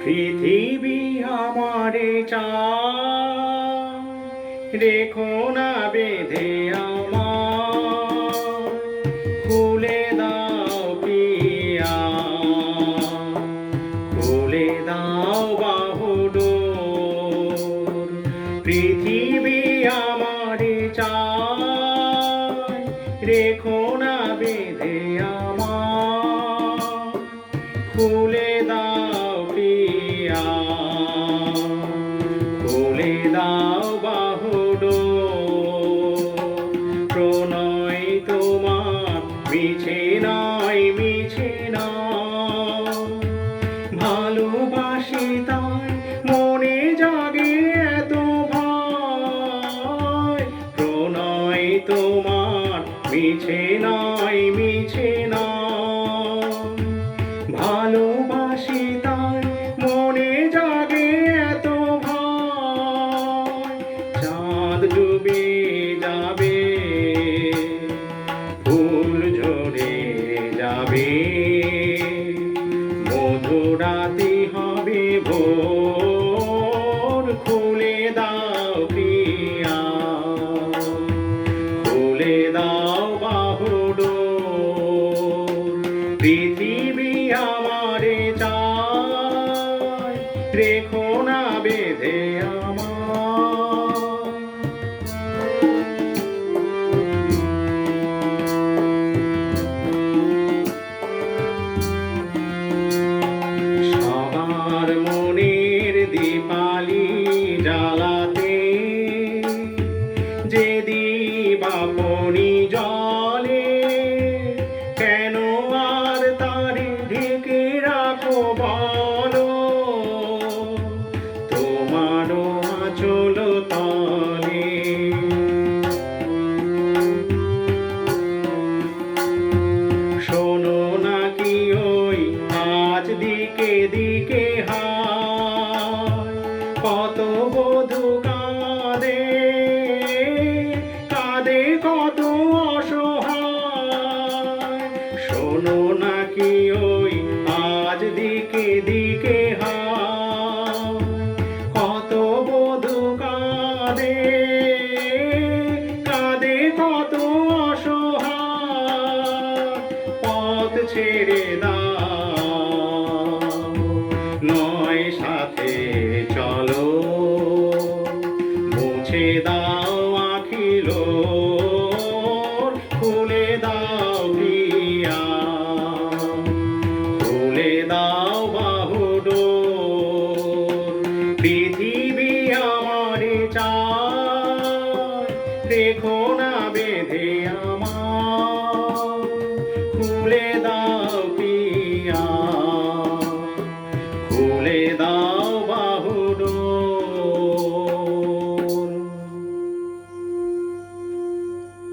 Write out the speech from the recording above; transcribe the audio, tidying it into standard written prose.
পৃথিবী আমারে চায়, রেখো না বেঁধে আমার, খুলে দাও পিয়া, খুলে দাও বাহুডোর। পৃথিবী আমারে চায়, রেখো না বেঁধে আমার, খুলে দাও পিয়া, খুলে দাও বাহুডোর। প্রণয় তোমার মিছে নয়, মিছে নয়, ভালোবাসি তাই মনে জাগে এত ভয়। প্রণয় তোমার মিছে নয়, মিছে নয়, ভালোবাসি তাই মনে জাগে এত ভয়। চাঁদ ডুবে যাবে, ফুল ঝরে যাবে, মধুরাতি হবে ভোর। খুলে দাও প্রিয়া, খুলে দাও বাহুডোর। পৃথিবী আমারে চায়, রেখো না বেঁধে আমার। সবার মনের দীপালি জ্বালাতে যে দীপাবনি জ্বলে, কেন আর তারে ঢেকে রাখো বলো, তোমারও আঁচল তলে। শোনো নাকি ওই আজ দিকে দিকে হায়, কত বধূ কাঁদে, কাঁদে কত অসহায়। শোনো নাকি ওই আজ দিকে দিকে হায়, কত বধূ কাঁদে, কাঁদে কত অসহায়। পথ ছেড়ে দাও, নয় সাথে চলো, মুছে দাও আখিলো, খুলে দাও প্রিয়া, খুলে দাও বাহুডোর। পৃথিবী আমারে চায়, রেখো না বেঁধে আমার, খুলে দাও প্রিয়া, খুলে দাও